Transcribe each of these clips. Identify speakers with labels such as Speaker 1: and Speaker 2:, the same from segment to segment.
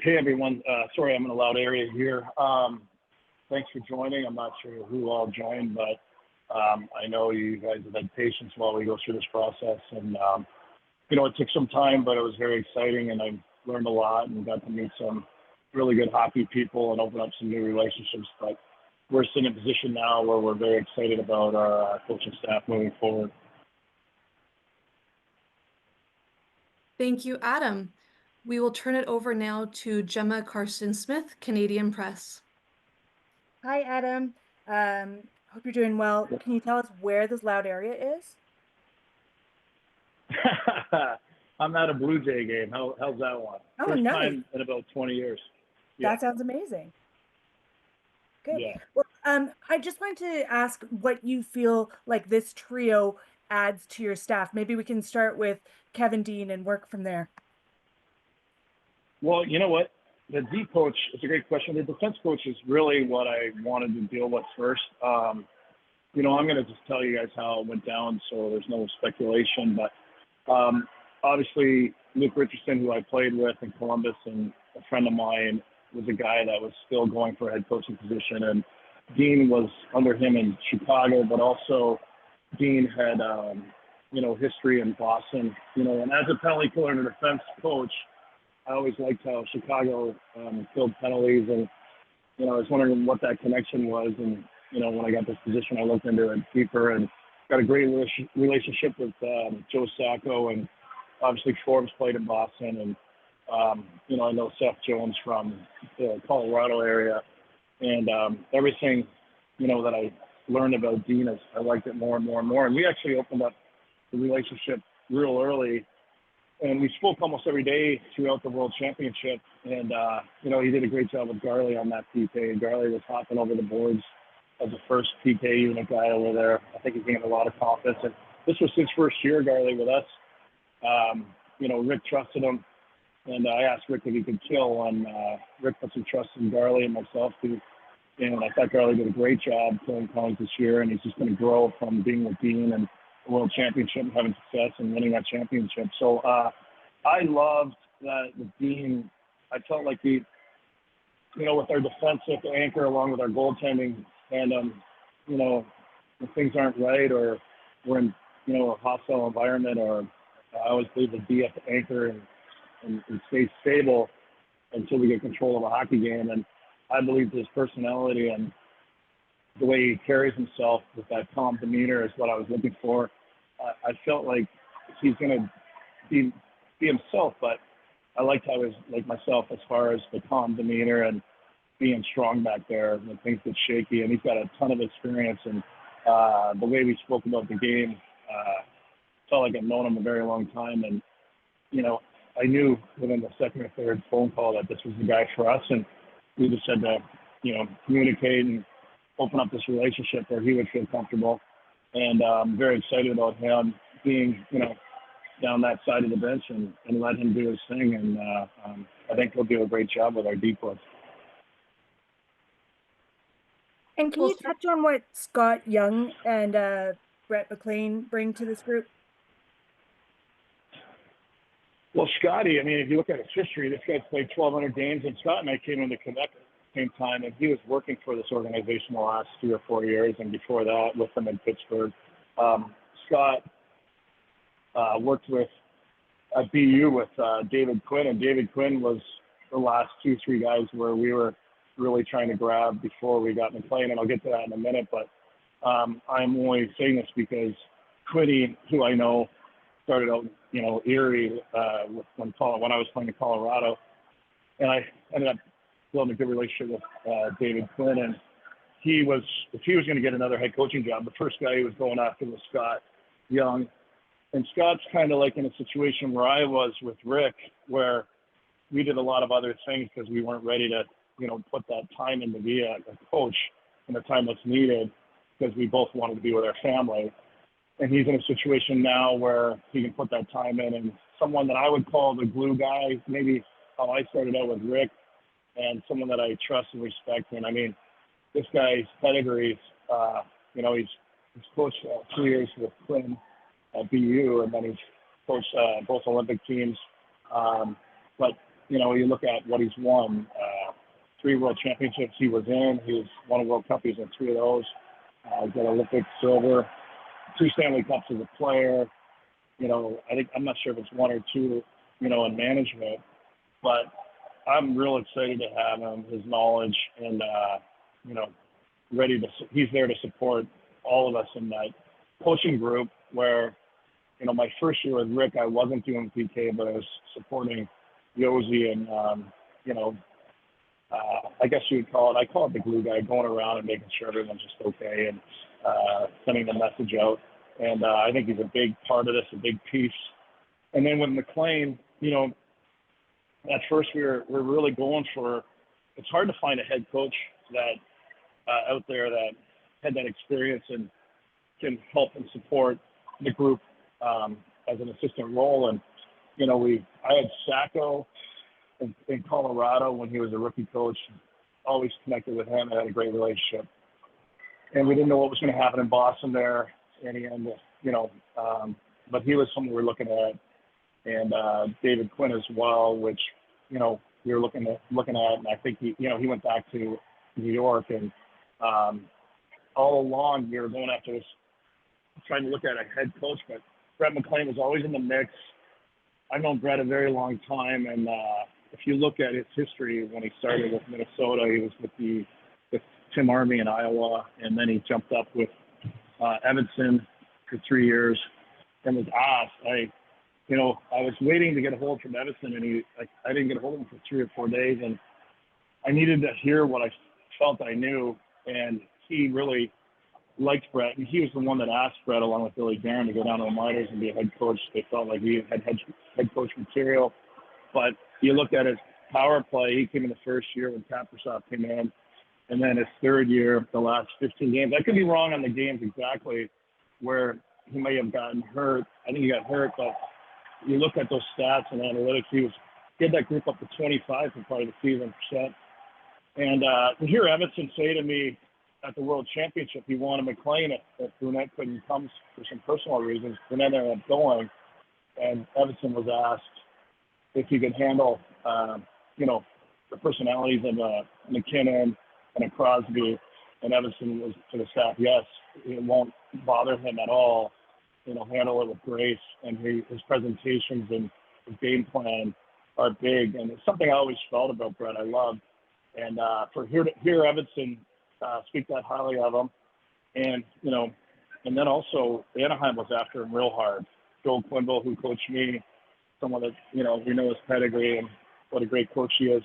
Speaker 1: Hey everyone, sorry I'm in a loud area here. Thanks for joining. I'm not sure who all joined, but I know you guys have had patience while we go through this process. And, it took some time, but it was very exciting and I learned a lot and got to meet some really good hockey people and open up some new relationships. But we're sitting in a position now where we're very excited about our coaching staff moving forward.
Speaker 2: Thank you, Adam. We will turn it over now to Gemma Carsten-Smith, Canadian Press.
Speaker 3: Hi, Adam. Hope you're doing well. Can you tell us where this loud area is?
Speaker 1: I'm at a Blue Jay game. How's that one?
Speaker 3: Oh,
Speaker 1: First
Speaker 3: nice.
Speaker 1: time in about 20 years. Yeah.
Speaker 3: That sounds amazing. Good.
Speaker 1: Yeah.
Speaker 3: Well, I just wanted to ask what you feel like this trio adds to your staff. Maybe we can start with Kevin Dean and work from there.
Speaker 1: Well, you know what? The D coach is a great question. The defense coach is really what I wanted to deal with first. I'm going to just tell you guys how it went down, so there's no speculation. But obviously, Luke Richardson, who I played with in Columbus, and a friend of mine, was a guy that was still going for a head coaching position. And Dean was under him in Chicago, but also Dean had, history in Boston. And as a penalty killer and a defense coach, I always liked how Chicago killed penalties. And, I was wondering what that connection was. And, when I got this position, I looked into it deeper and got a great relationship with Joe Sacco. And obviously Forbes played in Boston. And, I know Seth Jones from the Colorado area. And everything, that I learned about Dean, I liked it more and more and more. And we actually opened up the relationship real early. And we spoke almost every day throughout the World Championship. And, he did a great job with Garley on that PK. Garley was hopping over the boards as the first PK unit guy over there. I think he gained a lot of confidence. And this was his first year, Garley, with us. Rick trusted him. And I asked Rick if he could kill. And Rick put some trust in Garley and myself, too. And I thought Garley did a great job killing penalties this year. And he's just going to grow from being with Dean and the World Championship and having success and winning that championship. So I loved that with Dean. I felt like he, with our defensive anchor along with our goaltending, and when things aren't right or we're in a hostile environment, or I always believe to be at the anchor and stay stable until we get control of a hockey game. And I believe his personality and the way he carries himself with that calm demeanor is what I was looking for. I felt like he's going to be himself, but I liked how he was like myself as far as the calm demeanor and being strong back there when things get shaky. And he's got a ton of experience. And the way we spoke about the game, felt like I've known him a very long time. And, I knew within the second or third phone call that this was the guy for us. And we just had to, communicate and open up this relationship where he would feel comfortable. And I'm very excited about him being, down that side of the bench and let him do his thing. And I think he'll do a great job with our D-Plus.
Speaker 3: And can you touch on what Scott Young and Brett McLean bring to this group?
Speaker 1: Well, Scotty, if you look at his history, this guy's played 1,200 games, and Scott and I came into Quebec at the same time, and he was working for this organization the last 3 or 4 years, and before that with them in Pittsburgh. Scott worked with at BU with David Quinn, and David Quinn was the last 2-3 guys where we were really trying to grab before we got Mclennan, and I'll get to that in a minute. But I'm only saying this because Quinny, who I know, started out, Erie when I was playing in Colorado, and I ended up building a good relationship with David Quinn. And if he was going to get another head coaching job, the first guy he was going after was Scott Young. And Scott's kind of like in a situation where I was with Rick, where we did a lot of other things because we weren't ready to, put that time in to be a coach and the time that's needed because we both wanted to be with our family. And he's in a situation now where he can put that time in, and someone that I would call the glue guy, maybe how I started out with Rick, and someone that I trust and respect. And this guy's pedigree, he's coached 2 years with Quinn at BU, and then he's coached both Olympic teams. But you look at what he's won, 3 World Championships he was in. He won a World Cup. He was in 3 of those. Got Olympic silver, 2 Stanley Cups as a player. I'm not sure if it's 1 or 2, in management, but I'm real excited to have him, his knowledge, and, he's there to support all of us in that coaching group where, my first year with Rick, I wasn't doing PK, but I was supporting Yogi and, I guess you would I call it the glue guy, going around and making sure everyone's just okay and sending the message out. And I think he's a big part of this, a big piece. And then with McLean, at first we're really going for, it's hard to find a head coach that out there that had that experience and can help and support the group as an assistant role. And, I had Sacco in Colorado when he was a rookie coach, always connected with him. I had a great relationship. And we didn't know what was going to happen in Boston there in the end, but he was someone we were looking at. And David Quinn as well, which, we were looking at, and I think he went back to New York, and all along we were going after this, trying to look at a head coach, but Brett McLean was always in the mix. I've known Brett a very long time, and if you look at his history, when he started with Minnesota, he was with Tim Army in Iowa, and then he jumped up with Edmonton for 3 years, and was asked. I was waiting to get a hold from Edison, and I didn't get a hold of him for 3 or 4 days, and I needed to hear what I felt I knew, and he really liked Brett, and he was the one that asked Brett, along with Billy Guerin, to go down to the minors and be a head coach. They felt like he had head coach material. But you look at his power play, he came in the first year when Kaprizov came in, and then his third year, the last 15 games. I could be wrong on the games exactly where he may have gotten hurt. I think he got hurt, but you look at those stats and analytics, he had that group up to 25 for part of the season percent. And to hear Evanson say to me at the World Championship he wanted McLean if Brunette couldn't come for some personal reasons, Brunette ended up going, and Evanson was asked if he could handle, the personalities of a McKinnon and a Crosby, and Evanson was to the staff, yes, it won't bother him at all. Handle it with grace, and his presentations and his game plan are big, and it's something I always felt about Brett. I love, and for hear Evanson speak that highly of him, and and then also Anaheim was after him real hard. Joel Quinville, who coached me, someone that we know his pedigree and what a great coach he is.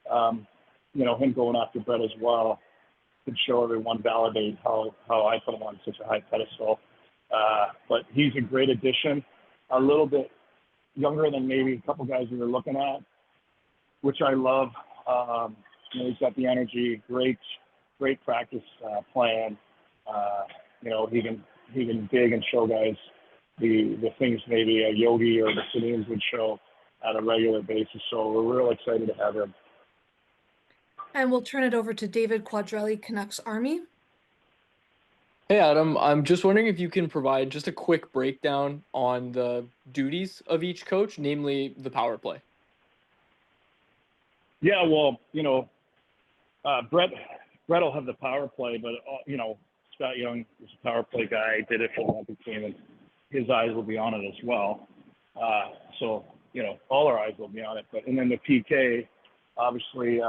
Speaker 1: Him going after Brett as well could show everyone, validate how I put him on such a high pedestal. But he's a great addition, a little bit younger than maybe a couple guys we were looking at, which I love. He's got the energy, great practice plan. He can dig and show guys the things maybe a Yogi or the Sedins would show on a regular basis. So we're real excited to have him.
Speaker 2: And we'll turn it over to David Quadrelli, Canucks Army.
Speaker 4: Hey, Adam, I'm just wondering if you can provide just a quick breakdown on the duties of each coach, namely the power play.
Speaker 1: Yeah, well, Brett will have the power play, but, Scott Young is a power play guy, did it for the Olympic team, and his eyes will be on it as well. So, all our eyes will be on it. And then the PK, obviously,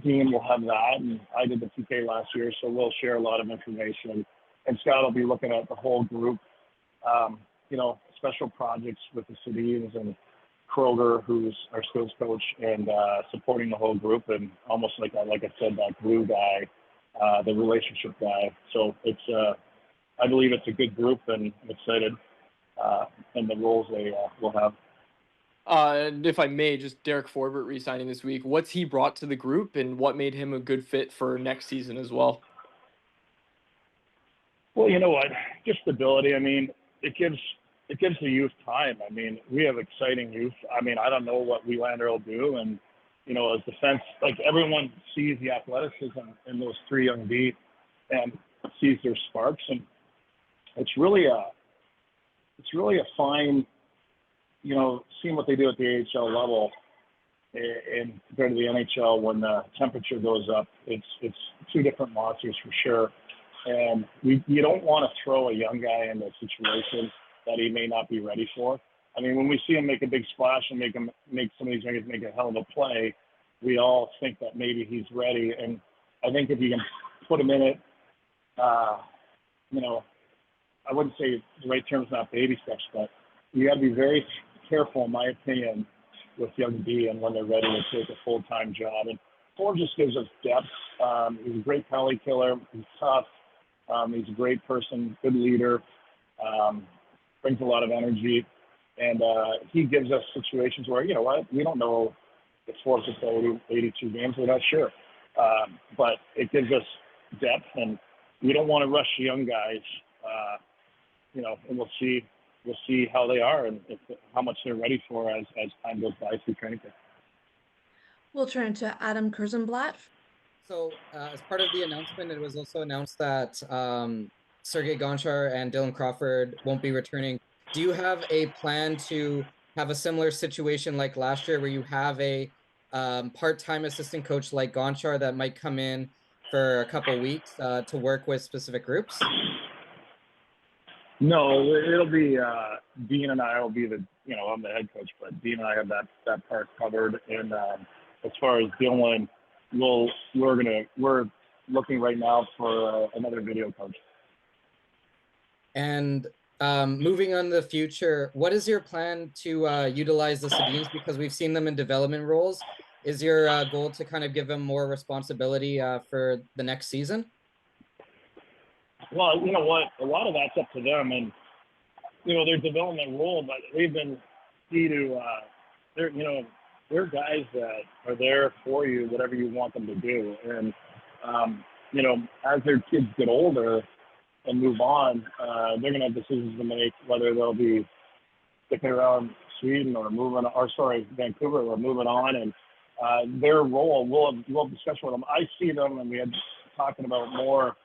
Speaker 1: Dean will have that, and I did the PK last year, so we'll share a lot of information. And Scott will be looking at the whole group, special projects with the Sedins and Kroger, who's our skills coach, and supporting the whole group, and almost like I said, that glue guy, the relationship guy. So it's, I believe it's a good group, and I'm excited in the roles they will have.
Speaker 4: And if I may, just Derek Forbert re-signing this week. What's he brought to the group, and what made him a good fit for next season as well?
Speaker 1: Well, you know what? Just stability. I mean, it gives the youth time. I mean, we have exciting youth. I mean, I don't know what Wielander will do, and as defense, like everyone sees the athleticism in those 3 young D and sees their sparks, and it's really a fine, seeing what they do at the AHL level and compared to the NHL, when the temperature goes up, it's two different monsters for sure. And you don't want to throw a young guy into a situation that he may not be ready for. I mean, when we see him make a big splash and make some of these guys make a hell of a play, we all think that maybe he's ready. And I think if you can put him in it, you know, I wouldn't say the right term is not baby steps, but you got to be very careful, in my opinion, with young D and when they're ready to take a full-time job. And Ford just gives us depth. He's a great penalty killer. He's tough. He's a great person, good leader, brings a lot of energy. And he gives us situations where, you know what, we don't know if Ford's going to 82 games. We're not sure. But it gives us depth, and we don't want to rush young guys, you know, and we'll see how they are and how much they're ready for as time goes by through training camp.
Speaker 2: We'll turn to Adam Kurzenblatt.
Speaker 5: So as part of the announcement, it was also announced that Sergei Gonchar and Dylan Crawford won't be returning. Do you have a plan to have a similar situation like last year where you have a part-time assistant coach like Gonchar that might come in for a couple weeks to work with specific groups?
Speaker 1: No, it'll be Dean and I will be I'm the head coach, but Dean and I have that part covered. And as far as Dylan, we're looking right now for another video coach.
Speaker 5: And moving on to the future, what is your plan to utilize the Sedins? Because we've seen them in development roles. Is your goal to kind of give them more responsibility for the next season?
Speaker 1: Well, you know what? A lot of that's up to them, and their development role. But they've been key to they're guys that are there for you, whatever you want them to do. And as their kids get older and move on, they're gonna have decisions to make whether they'll be sticking around Sweden or Vancouver or moving on. And their role, we'll discuss with them. I see them, and we had talking about more.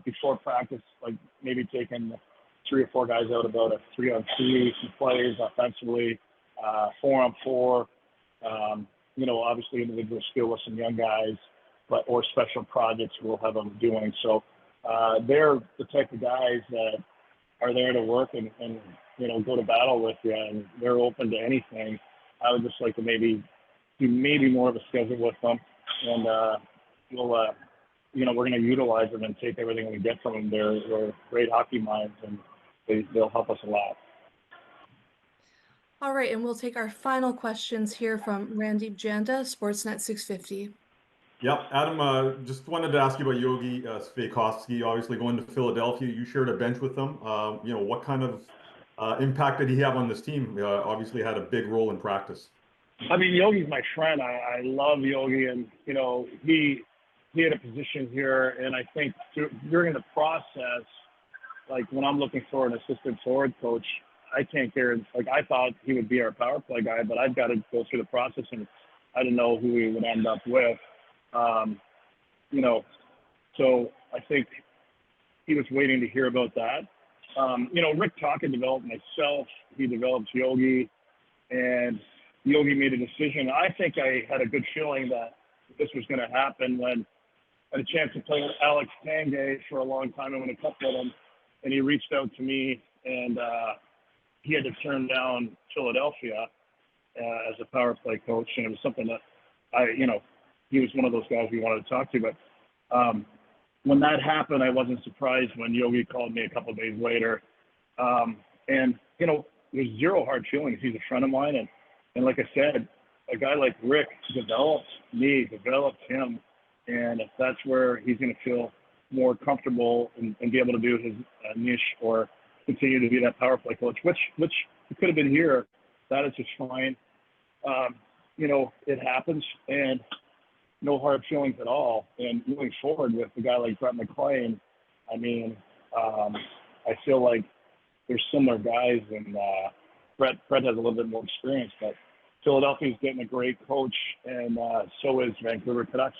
Speaker 1: Before practice, like maybe taking 3 or 4 guys out about a 3-on-3, some plays offensively, 4-on-4, obviously individual skill with some young guys, or special projects we'll have them doing. So they're the type of guys that are there to work and go to battle with you, and they're open to anything. I would just like to maybe do more of a schedule with them, and we're going to utilize them and take everything we get from them. They're great hockey minds, and they'll help us a lot.
Speaker 2: All right, and we'll take our final questions here from Randeep Janda, Sportsnet 650.
Speaker 6: Yep, Adam, just wanted to ask you about Yogi Svejkovsky, obviously going to Philadelphia. You shared a bench with them. What kind of impact did he have on this team? Obviously had a big role in practice.
Speaker 1: I mean, Yogi's my friend. I love Yogi, and, he had a position here, and I think during the process, like when I'm looking for an assistant forward coach, I can't guarantee. Like I thought he would be our power play guy, but I've got to go through the process, and I didn't know who he would end up with. So I think he was waiting to hear about that. Rick Talkin developed myself. He developed Yogi, and Yogi made a decision. I think I had a good feeling that this was going to happen when I had a chance to play with Alex Tanguay for a long time. I went a cup with him, and he reached out to me, and he had to turn down Philadelphia as a power play coach, and it was something that he was one of those guys we wanted to talk to. But when that happened, I wasn't surprised when Yogi called me a couple of days later. And there's zero hard feelings. He's a friend of mine, and like I said, a guy like Rick developed him. And if that's where he's going to feel more comfortable and be able to do his niche or continue to be that power play coach, which it could have been here, that is just fine. It happens, and no hard feelings at all. And moving forward with a guy like Brett McLean, I mean, I feel like there's similar guys, and Brett has a little bit more experience, but Philadelphia's getting a great coach, and so is Vancouver Canucks.